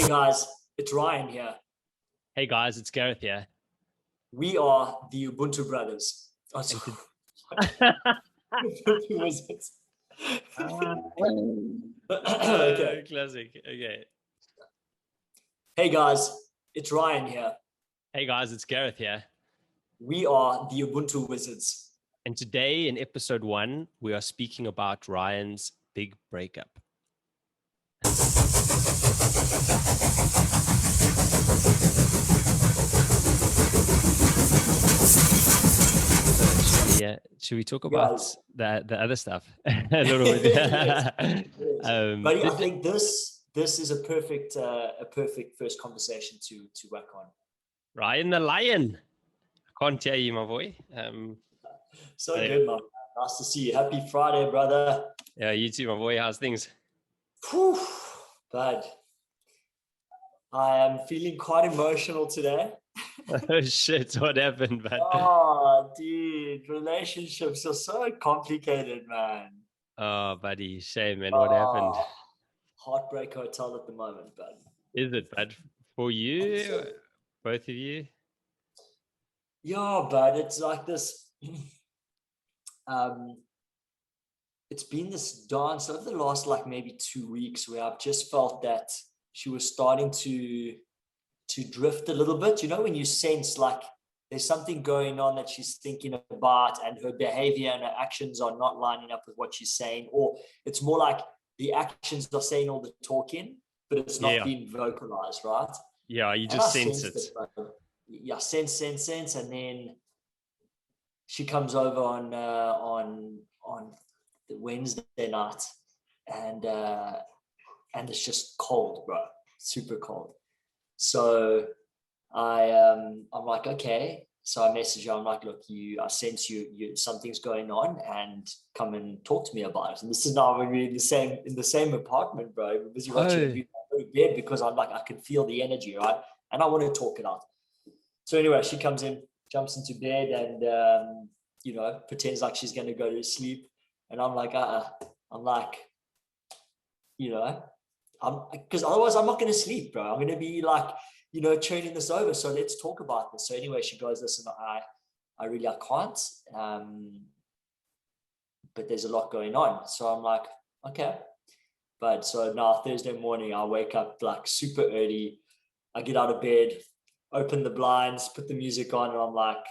Guys, it's Ryan here. Hey guys, it's Gareth here. We are the Ubuntu brothers. Oh, sorry. Who was it? Okay. Classic. Okay. Hey guys, it's Ryan here. Hey guys, it's Gareth here. We are the Ubuntu wizards. And today in episode 1, we are speaking about Ryan's big breakup. Yeah, should we talk about the other stuff a little bit? Yes. But I think this is a perfect first conversation to work on. Ryan the Lion. I can't hear you, my boy. So good, man. Nice to see you. Happy Friday, brother. Yeah, you too, my boy. How's things? Whew, bad. I am feeling quite emotional today. Oh shit, what happened, man? Oh, dude, relationships are so complicated, man. Oh, buddy, shame, man. What happened? Heartbreak hotel at the moment, bud. Is it bad for you? Both of you? Yeah, but it's like this. It's been this dance over the last maybe 2 weeks where I've just felt that she was starting to drift a little bit. You know, when you sense like there's something going on that she's thinking about and her behavior and her actions are not lining up with what she's saying, or it's more like the actions are saying all the talking, but it's not being vocalized, right? Yeah, you just sense it. Yeah, sense, and then she comes over on the Wednesday night, and it's just cold, bro, super cold. So I'm like, okay. So I message her. I'm like, look, I sense you something's going on, and come and talk to me about it. And this is now when we're in the same apartment, bro. We're busy watching a movie, I go to bed because I'm like, I can feel the energy, right? And I want to talk it out. So anyway, she comes in, jumps into bed, and pretends like she's going to go to sleep. And I'm like, I'm like, because otherwise I'm not going to sleep, bro. I'm going to be like, turning this over. So let's talk about this. So anyway, she goes, listen, I can't. But there's a lot going on. So I'm like, okay. But so now Thursday morning, I wake up like super early. I get out of bed, open the blinds, put the music on, and I'm like,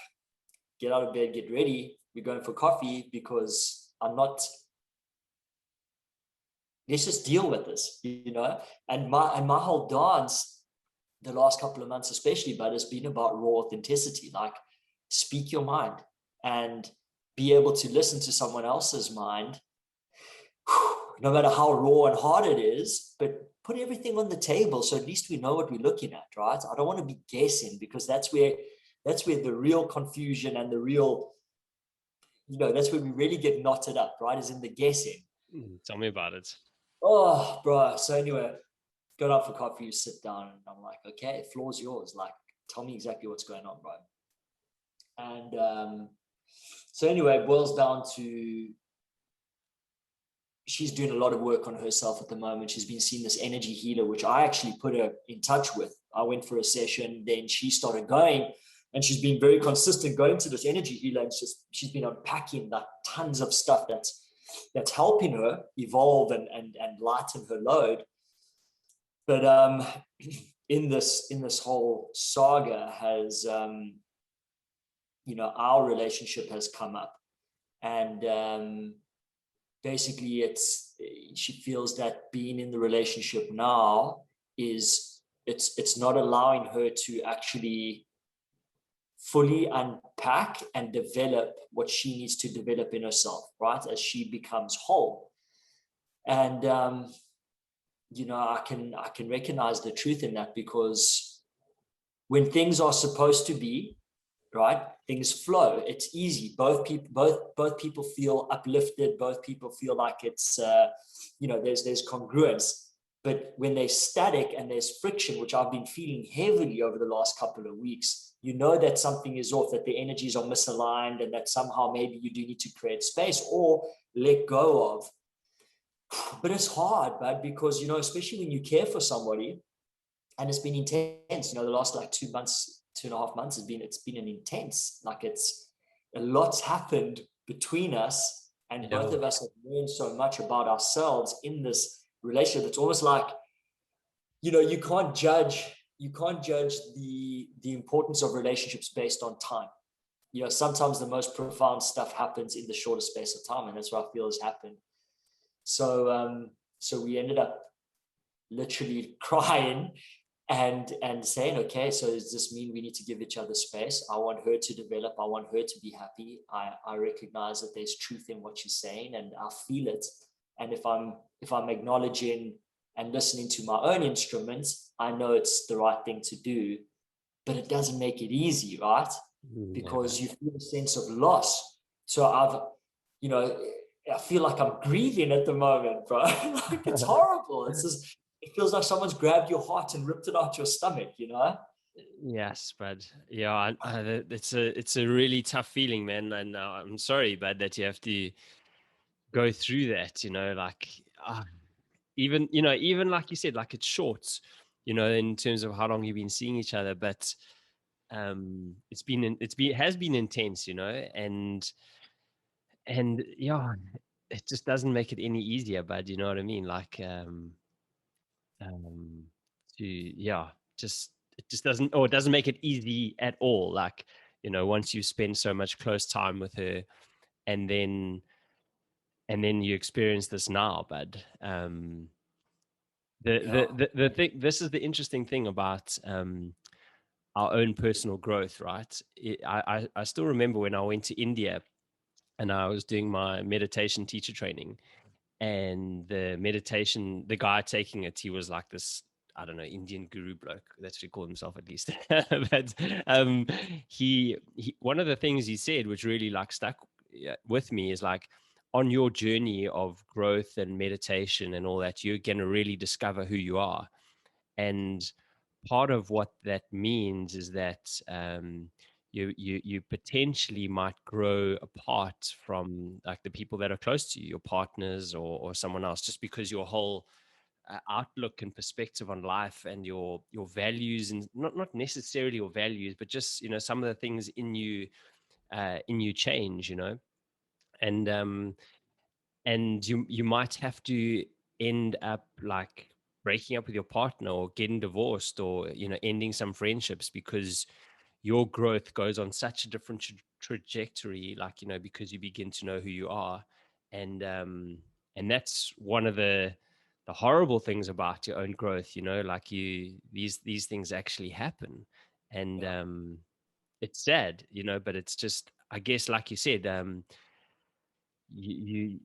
get out of bed, get ready. We're going for coffee because let's just deal with this, And my whole dance, the last couple of months especially, but has been about raw authenticity. Like, speak your mind and be able to listen to someone else's mind, no matter how raw and hard it is, but put everything on the table so at least we know what we're looking at, right? I don't want to be guessing, because that's where the real confusion and the real, that's where we really get knotted up, right? Is in the guessing. Tell me about it. Oh, bro. So anyway, got up for coffee, you sit down, and I'm like, okay, floor's yours. Like, tell me exactly what's going on, bro. And so anyway, it boils down to she's doing a lot of work on herself at the moment. She's been seeing this energy healer, which I actually put her in touch with. I went for a session, then she started going, and she's been very consistent going to this energy healer. And she's been unpacking like tons of stuff that's helping her evolve and lighten her load. But in this whole saga has our relationship has come up, and basically she feels that being in the relationship now it's not allowing her to actually fully unpack and develop what she needs to develop in herself, right, as she becomes whole. And I can recognize the truth in that, because when things are supposed to be right, things flow. It's easy. Both people feel uplifted. Both people feel like it's there's congruence. But when they're static and there's friction, which I've been feeling heavily over the last couple of weeks, that something is off, that the energies are misaligned, and that somehow maybe you do need to create space or let go of. But it's hard, because, especially when you care for somebody, and it's been intense. The last like 2.5 months it's been an intense, like a lot's happened between us, and both of us have learned so much about ourselves in this relationship. It's almost like, you can't judge the importance of relationships based on time. Sometimes the most profound stuff happens in the shortest space of time, and that's what I feel has happened. So we ended up literally crying and saying, okay, so does this mean we need to give each other space? I want her to develop. I want her to be happy. I recognize that there's truth in what she's saying, and I feel it. And if I'm acknowledging and listening to my own instruments, I know it's the right thing to do, but it doesn't make it easy, right? Because you feel a sense of loss. So I feel like I'm grieving at the moment, bro. Like, it's horrible. It feels like someone's grabbed your heart and ripped it out your stomach, Yes, but yeah, it's a really tough feeling, man. And I'm sorry, but that you have to go through that, like even like you said, like it's short, in terms of how long you've been seeing each other, but it has been intense, and yeah, it just doesn't make it any easier, bud. You know what I mean? Like, um, to yeah, just it just doesn't, or it doesn't make it easy at all. Like, once you spend so much close time with her, and then you experience this now, bud. The thing. This is the interesting thing about our own personal growth, right? I still remember when I went to India and I was doing my meditation teacher training, and the guy taking it, he was like this, I don't know, Indian guru bloke. That's what he called himself, at least. But he one of the things he said, which really like stuck with me, is like, on your journey of growth and meditation and all that, you're going to really discover who you are. And part of what that means is that you potentially might grow apart from like the people that are close to you, your partners or someone else, just because your whole outlook and perspective on life and your values, and not necessarily your values, but just some of the things in you change, and you might have to end up like breaking up with your partner or getting divorced, or ending some friendships, because your growth goes on such a different trajectory, like because you begin to know who you are. And that's one of the horrible things about your own growth, like these things actually happen. And it's sad, but it's just, I guess, like you said, you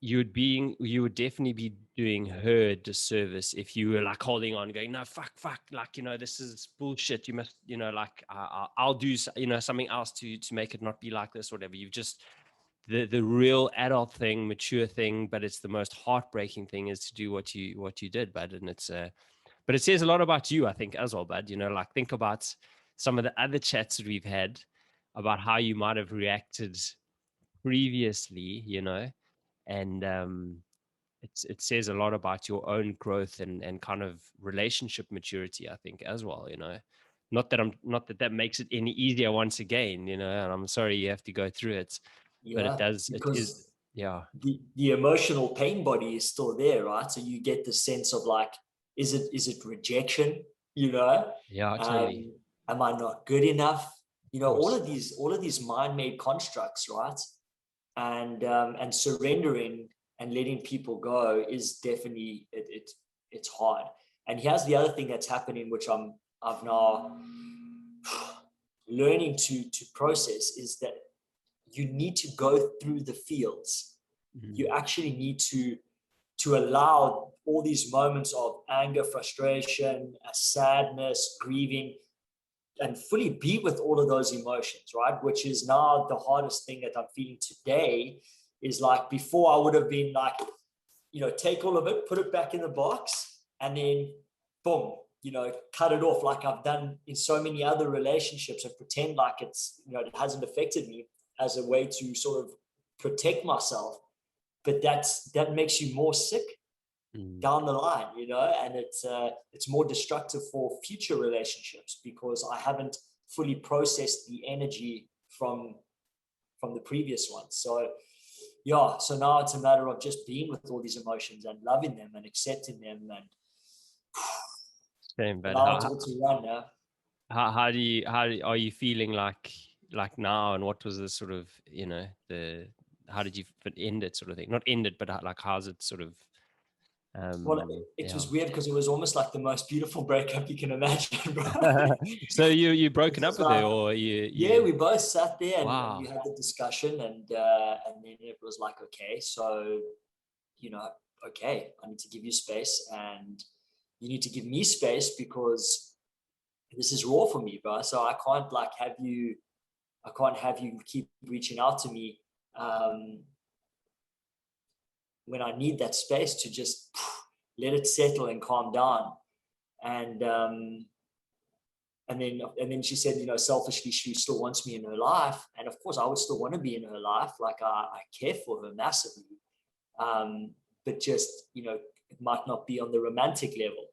you would definitely be doing her a disservice if you were like holding on, going, no, fuck, like, this is bullshit. You must, like, I'll do, something else to make it not be like this, or whatever. You've just, the real adult thing, mature thing, but it's the most heartbreaking thing, is to do what you did, bud. And it's, but it says a lot about you, I think, as well, bud. Like, think about some of the other chats that we've had about how you might have reacted previously, and it says a lot about your own growth and kind of relationship maturity, I think, as well. Not that makes it any easier, once again, and I'm sorry you have to go through it, but it does. It is, because yeah, the emotional pain body is still there, right? So you get the sense of like, is it rejection? yeah, totally, um, am I not good enough? of all course, of these mind-made constructs, right? And surrendering and letting people go is definitely it's hard. And here's the other thing that's happening, which I've now learning to process, is that you need to go through the fields. You actually need to allow all these moments of anger, frustration, sadness, grieving, and fully be with all of those emotions, right? Which is now the hardest thing that I'm feeling today. Is like, before I would have been like, take all of it, put it back in the box, and then boom, cut it off, like I've done in so many other relationships, and pretend like it's, it hasn't affected me, as a way to sort of protect myself. But that makes you more sick. down the line, and it's more destructive for future relationships because I haven't fully processed the energy from the previous one. So yeah, so now it's a matter of just being with all these emotions and loving them and accepting them and Same, but allow it all to run now. are you feeling like now, and what was the sort of, how did you end it sort of thing? Not end it, but like, how's it sort of, Well, it was weird because it was almost like the most beautiful breakup you can imagine, bro. So you broken up with her, like, or you yeah, we both sat there and wow. we had the discussion, and then it was like, okay, so okay, I need to give you space and you need to give me space because this is raw for me, bro. So I can't have you keep reaching out to me when I need that space to just let it settle and calm down. And then she said, selfishly, she still wants me in her life, and of course, I would still want to be in her life. Like I care for her massively, but just it might not be on the romantic level,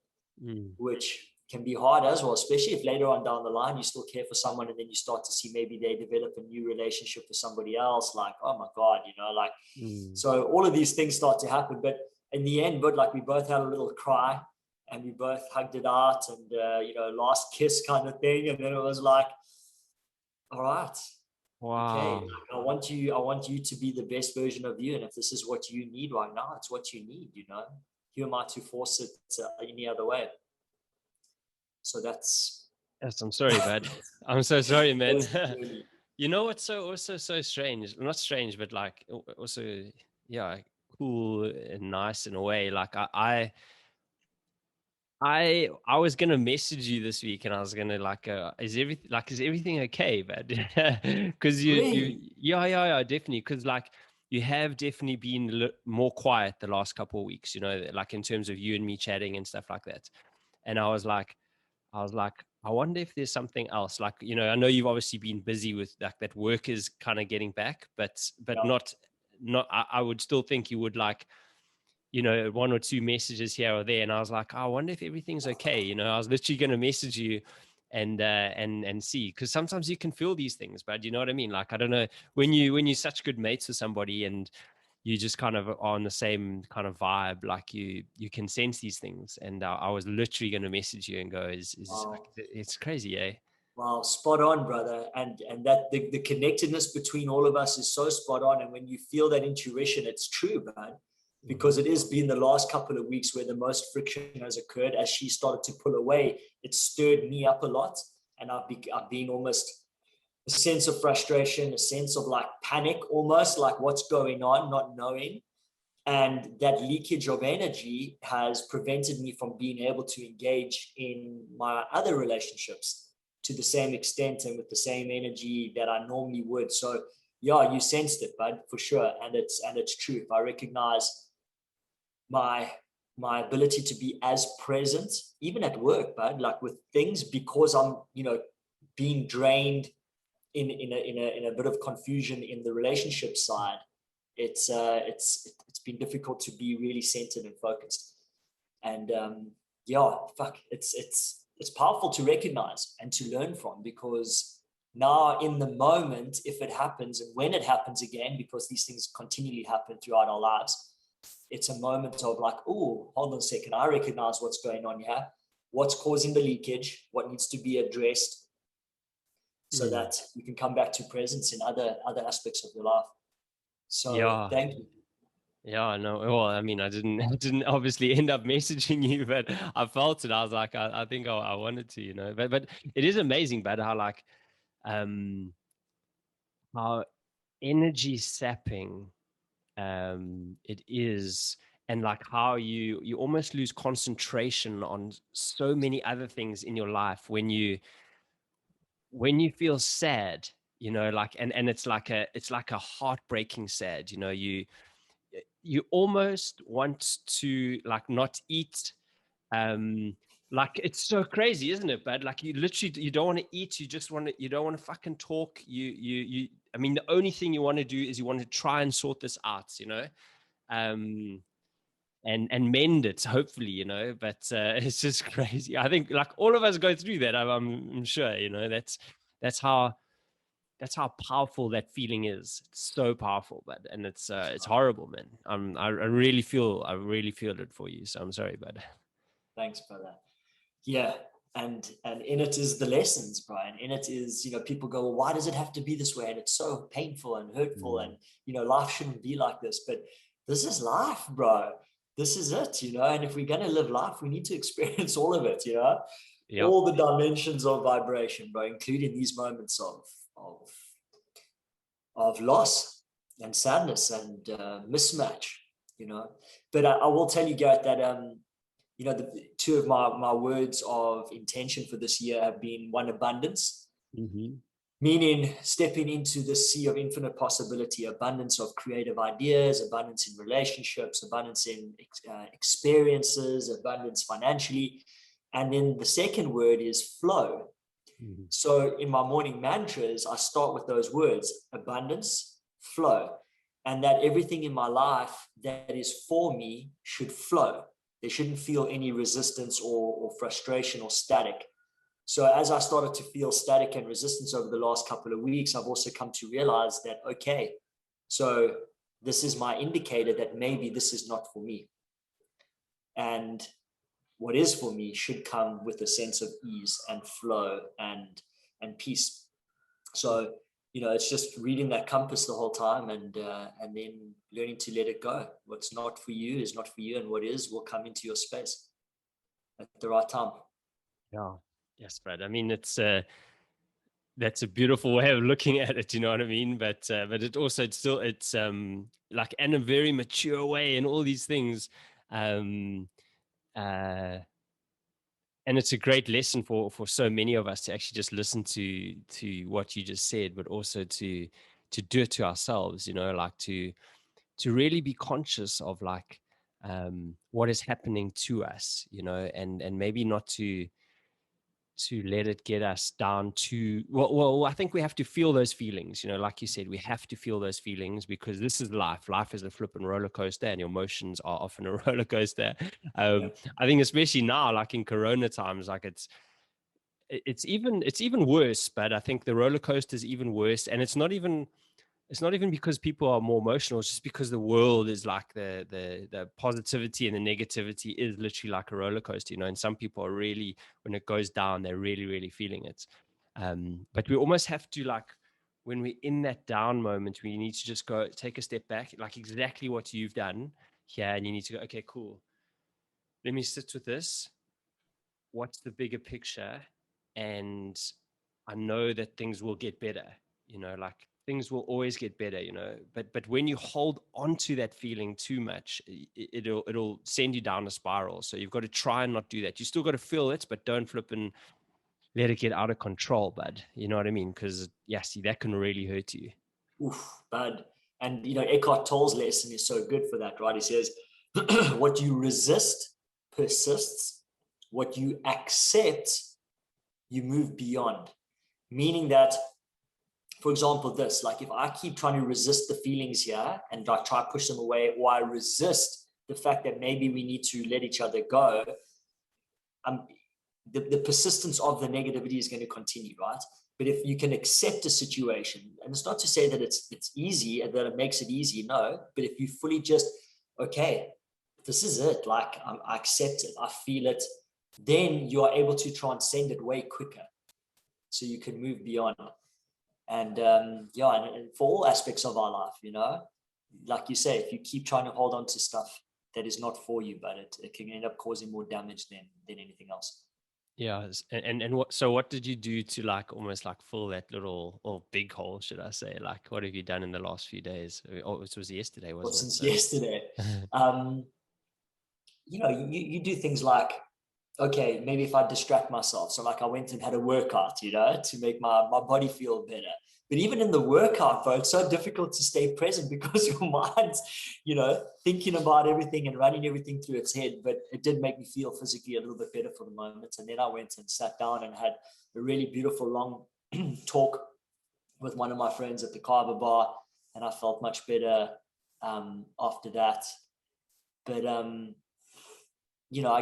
which can be hard as well, especially if later on down the line you still care for someone and then you start to see maybe they develop a new relationship with somebody else. Like, oh my God, so all of these things start to happen. But in the end, like we both had a little cry and we both hugged it out and, last kiss kind of thing. And then it was like, all right, wow. Okay, I want you to be the best version of you. And if this is what you need right now, it's what you need, Who am I to force it any other way? So that's. Yes, I'm sorry, bud. I'm so sorry, man. Really. You know what's also so strange? Not strange, but like also, yeah, cool and nice in a way. Like I was gonna message you this week, and I was gonna like, is everything okay, bud? Because Really? yeah, definitely. Because like you have definitely been more quiet the last couple of weeks, like in terms of you and me chatting and stuff like that. And I was like, I wonder if there's something else. Like, I know you've obviously been busy with like that work is kind of getting back, but Yeah. not. I would still think you would like, one or two messages here or there. And I was like, oh, I wonder if everything's okay. I was literally going to message you and see, because sometimes you can feel these things, but you know what I mean? Like, I don't know, when you're such good mates with somebody and you just kind of are on the same kind of vibe, like you can sense these things. And I was literally going to message you and go, Wow. it's crazy, eh? Wow, spot on, brother. And that the connectedness between all of us is so spot on. And when you feel that intuition, it's true, man. Because it has been the last couple of weeks where the most friction has occurred. As she started to pull away, it stirred me up a lot. And I've been almost a sense of frustration, a sense of like panic, almost like what's going on, not knowing. And that leakage of energy has prevented me from being able to engage in my other relationships to the same extent and with the same energy that I normally would. So yeah, you sensed it, bud, for sure. And it's true. If I recognize my ability to be as present, even at work, bud, like with things, because I'm, being drained in a bit of confusion in the relationship side, it's been difficult to be really centered and focused. And yeah, fuck, it's powerful to recognize and to learn from, because now in the moment, if it happens and when it happens again, because these things continually happen throughout our lives, it's a moment of like, oh, hold on a second, I recognize what's going on here, what's causing the leakage, what needs to be addressed, so that you can come back to presence in other aspects of your life. So Yeah. thank you. Yeah, no. Well, I mean, I didn't I didn't obviously end up messaging you, but I felt it. I was like, I think I wanted to, but it is amazing, but um how energy sapping it is, and like how you almost lose concentration on so many other things in your life when you feel sad, like, and it's like a heartbreaking sad, you almost want to like not eat. Like, it's so crazy, isn't it? But like, you don't want to eat, you don't want to fucking talk. I mean, the only thing you want to do is you want to try and sort this out. um and mend it, hopefully, you know. But it's just crazy. I think like all of us go through that. I'm sure, you know, that's how powerful that feeling is. It's so powerful, but and it's horrible, man. I really feel it for you. So I'm sorry, but Thanks for that. Yeah. And in it is the lessons, Brian. In it is, you know, people go, well, why does it have to be this way? And it's so painful and hurtful. And, you know, life shouldn't be like this. But this is life, bro. This is it, you know. And if we're going to live life, we need to experience all of it, you know, yeah, all the dimensions of vibration, bro, including these moments of, of loss and sadness and mismatch, you know. But I will tell you, Gareth, that you know, the two of my words of intention for this year have been one, abundance, meaning stepping into the sea of infinite possibility, abundance of creative ideas, abundance in relationships, abundance in experiences, abundance financially. And then the second word is flow. So in my morning mantras, I start with those words, abundance, flow, and that everything in my life that is for me should flow. There shouldn't feel any resistance or frustration or static. So as I started to feel static and resistance over the last couple of weeks, I've also come to realize that, okay, so this is my indicator that maybe this is not for me. And what is for me should come with a sense of ease and flow and peace. So, you know, it's just reading that compass the whole time and then learning to let it go. What's not for you is not for you, and what is will come into your space at the right time. Yeah. Yes, Brad. I mean, it's that's a beautiful way of looking at it. You know what I mean? But it also it's like in a very mature way and all these things. Uh, and it's a great lesson for so many of us to actually just listen to what you just said, but also to do it to ourselves. You know, like to really be conscious of like what is happening to us. You know, and maybe not to let it get us down to well I think we have to feel those feelings, you know, like you said, we have to feel those feelings because this is life is a flipping roller coaster and your emotions are often a roller coaster. Yeah. I think especially now, like in corona times, like it's even worse, but I think the roller coaster is even worse. And it's not even because people are more emotional. It's just because the world is like the positivity and the negativity is literally like a roller coaster, you know. And some people are really, when it goes down, they're really, really feeling it. But we almost have to, like, when we're in that down moment, we need to just go take a step back, like exactly what you've done here. And you need to go, okay, cool. Let me sit with this. What's the bigger picture? And I know that things will get better, you know, like things will always get better, you know. But when you hold on to that feeling too much, it'll send you down a spiral. So you've got to try and not do that. You still got to feel it, but don't flip and let it get out of control, bud. You know what I mean? Because yeah, see, that can really hurt you. Oof, bad. And you know, Eckhart Tolle's lesson is so good for that, right? He says, what you resist persists, what you accept, you move beyond. Meaning that, for example, this, like if I keep trying to resist the feelings here and I try to push them away, or I resist the fact that maybe we need to let each other go, the persistence of the negativity is going to continue, right? But if you can accept a situation, and it's not to say that it's easy and that it makes it easy, no, but if you fully just, okay, this is it, like I accept it, I feel it, then you are able to transcend it way quicker. So you can move beyond. And yeah, and for all aspects of our life, you know, like you say, if you keep trying to hold on to stuff that is not for you, but it can end up causing more damage than anything else. Yeah, and what did you do to like almost like fill that little or big hole, should I say? Like, what have you done in the last few days? Oh, it was yesterday, Well, wasn't it? since So yesterday, you know, you do things like, okay, maybe if I distract myself. So like I went and had a workout, you know, to make my body feel better. But even in the workout, bro, it's so difficult to stay present because your mind's, you know, thinking about everything and running everything through its head. But it did make me feel physically a little bit better for the moment. And then I went and sat down and had a really beautiful long talk with one of my friends at the Kaiba bar. And I felt much better after that. But I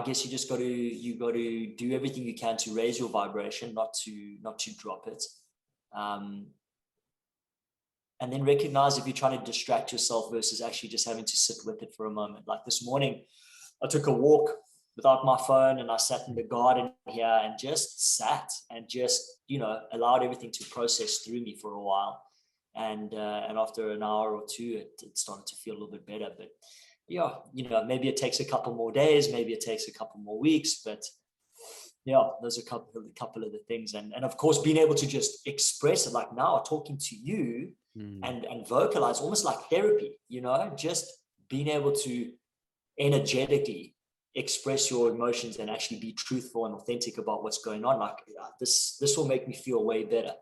guess you got to do everything you can to raise your vibration, not to drop it. And then recognize if you're trying to distract yourself versus actually just having to sit with it for a moment. Like this morning, I took a walk without my phone and I sat in the garden here and just sat and just, allowed everything to process through me for a while. And after an hour or two, it started to feel a little bit better. But yeah, maybe it takes a couple more days, maybe it takes a couple more weeks, but yeah, those are a couple of the things. And of course, being able to just express it, like now talking to you and vocalize, almost like therapy, just being able to energetically express your emotions and actually be truthful and authentic about what's going on. Like this will make me feel way better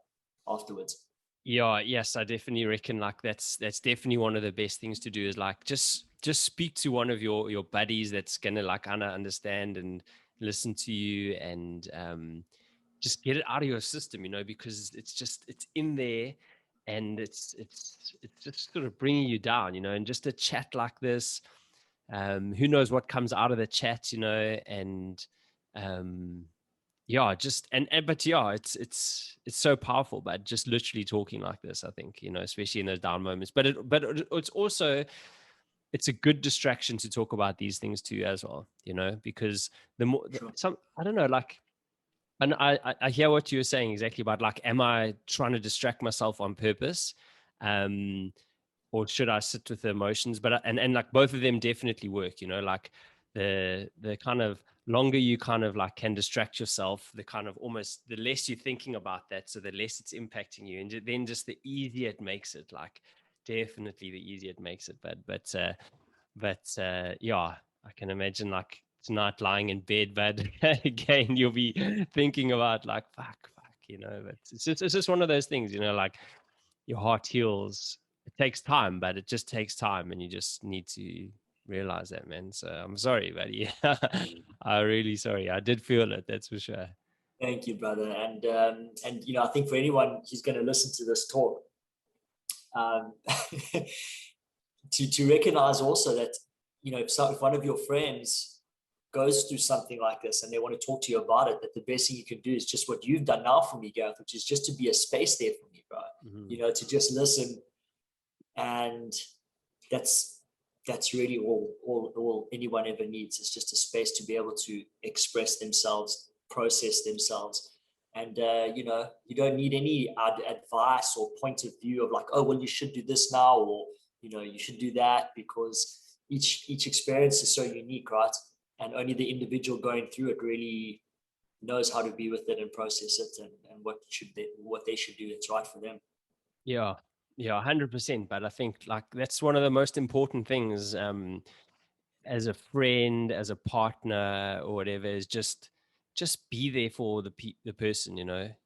afterwards. Yeah, yes, I definitely reckon like that's definitely one of the best things to do is like just speak to one of your buddies that's gonna like understand and listen to you, and just get it out of your system, because it's in there, and it's just sort of bringing you down, and just a chat like this, who knows what comes out of the chat, and yeah, just but yeah, it's so powerful. But just literally talking like this, I think, especially in those down moments. But it's also, it's a good distraction to talk about these things too as well, because the more Sure. I don't know, like, and I hear what you're saying exactly about like, am I trying to distract myself on purpose? Or should I sit with the emotions? But and like both of them definitely work, like the kind of longer you kind of like can distract yourself, the kind of almost the less you're thinking about that, so the less it's impacting you, and then just the easier it makes it. Like definitely the easier it makes it. But yeah, I can imagine like tonight lying in bed, but again you'll be thinking about like fuck, but it's just one of those things, like your heart heals. It takes time, but it just takes time, and you just need to realize that, man. So I'm sorry, buddy. I'm really sorry. I did feel it, that's for sure. Thank you, brother. And I think for anyone who's going to listen to this talk, um, to recognize also that, if one of your friends goes through something like this and they want to talk to you about it, that the best thing you can do is just what you've done now for me, Gareth, which is just to be a space there for me, bro. Mm-hmm. To just listen. And that's really all anyone ever needs, is just a space to be able to express themselves, process themselves. And you don't need any advice or point of view of like, oh well, you should do this now, or you should do that, because each experience is so unique, right? And only the individual going through it really knows how to be with it and process it, and what they should do that's right for them. Yeah, 100%. But I think like that's one of the most important things, as a friend, as a partner, or whatever, is just be there for the person.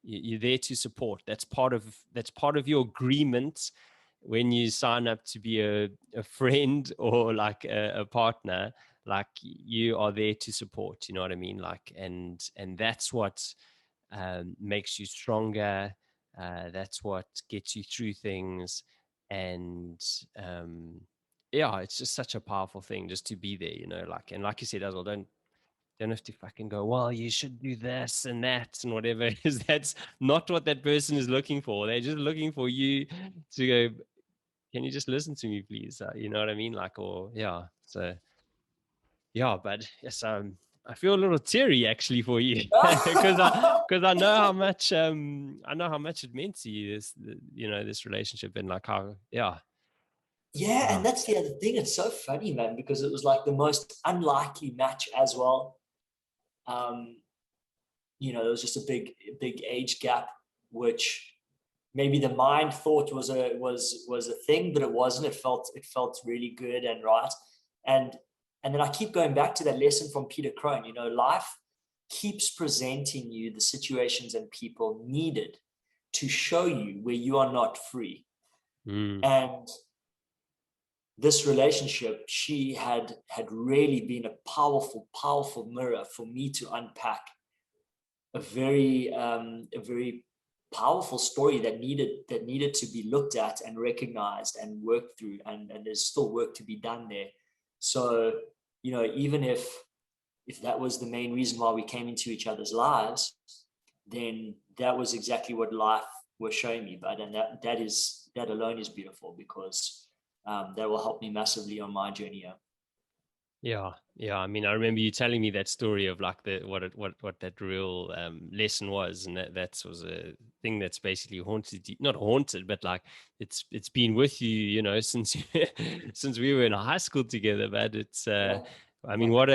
You're there to support. That's part of your agreement when you sign up to be a friend or like a partner. Like you are there to support. You know what I mean? Like, and that's what makes you stronger. That's what gets you through things. And yeah, it's just such a powerful thing just to be there, like, and like you said as well, don't have to fucking go, well, you should do this and that and whatever, because that's not what that person is looking for. They're just looking for you to go, can you just listen to me, please? You know what I mean? Like, or yeah. So yeah, but yes, I feel a little teary actually for you, because I know how much it meant to you, this relationship, and like how, yeah. Yeah, and that's the other thing. It's so funny, man, because it was like the most unlikely match as well. Um, there was just a big age gap, which maybe the mind thought was a thing, but it wasn't. It felt really good and right. And then I keep going back to that lesson from Peter Crone. Life keeps presenting you the situations and people needed to show you where you are not free. And this relationship, she had really been a powerful mirror for me to unpack a very powerful story that needed to be looked at and recognized and worked through, and there's still work to be done there. So even if that was the main reason why we came into each other's lives, then that was exactly what life was showing me. But and that alone is beautiful, because that will help me massively on my journey. Yeah. I mean, I remember you telling me that story of like what that real lesson was, and that was a thing that's basically haunted you, not haunted, but like it's been with you, since since we were in high school together. But it's, I mean, what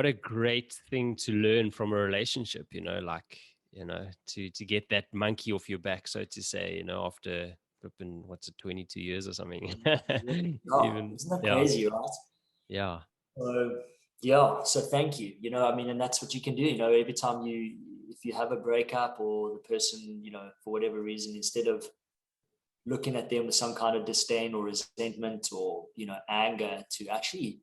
a great thing to learn from a relationship, like, to get that monkey off your back, so to say, after flipping, what's it, 22 years or something. Oh, Even, isn't that yeah. crazy, right? Yeah. So yeah, so thank you. I mean, and that's what you can do. Every time if you have a breakup, or the person, for whatever reason, instead of looking at them with some kind of disdain or resentment or anger, to actually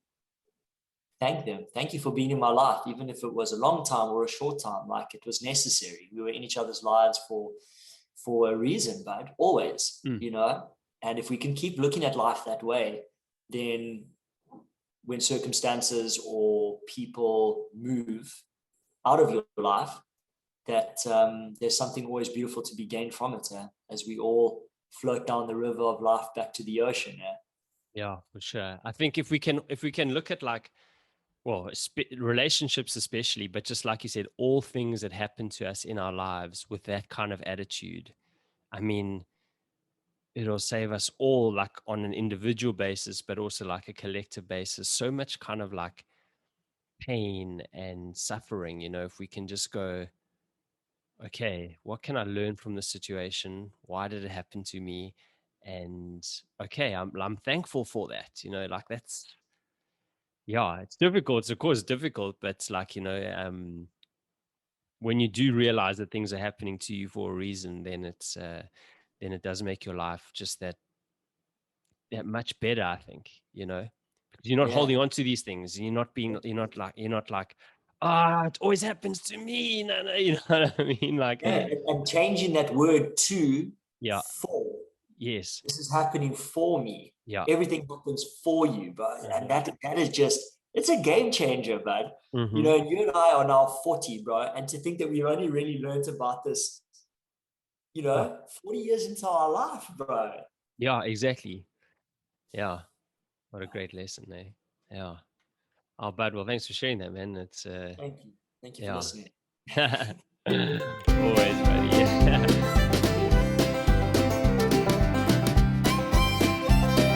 thank them. Thank you for being in my life, even if it was a long time or a short time. Like, it was necessary. We were in each other's lives for a reason, but always, And if we can keep looking at life that way, then when circumstances or people move out of your life, that there's something always beautiful to be gained from it, as we all float down the river of life back to the ocean. Yeah, for sure. I think if we can look at, like, well, relationships especially, but just like you said, all things that happen to us in our lives with that kind of attitude, I mean, it'll save us all, like on an individual basis, but also like a collective basis, so much kind of like pain and suffering, if we can just go, okay, what can I learn from this situation? Why did it happen to me? And okay, I'm thankful for that, like that's, yeah, it's difficult. It's of course difficult, but it's like, when you do realize that things are happening to you for a reason, then then it does make your life just that much better, I think, because you're not Yeah. holding on to these things. You're not like, it always happens to me. No, you know what I mean? Like, Yeah, and changing that word to yeah, for. yes, This is happening for me. yeah. Everything happens for you, bud. And Mm-hmm. that is just, it's a game changer, bud. Mm-hmm. And you and I are now 40, bro. And to think that we've only really learned about this, Yeah, 40 years into our life, bro. yeah, exactly. Yeah, what a great lesson, eh? Yeah. Oh, bud. Well, thanks for sharing that, man. It's Thank you. Thank you for yeah. listening. Always, buddy. Yeah.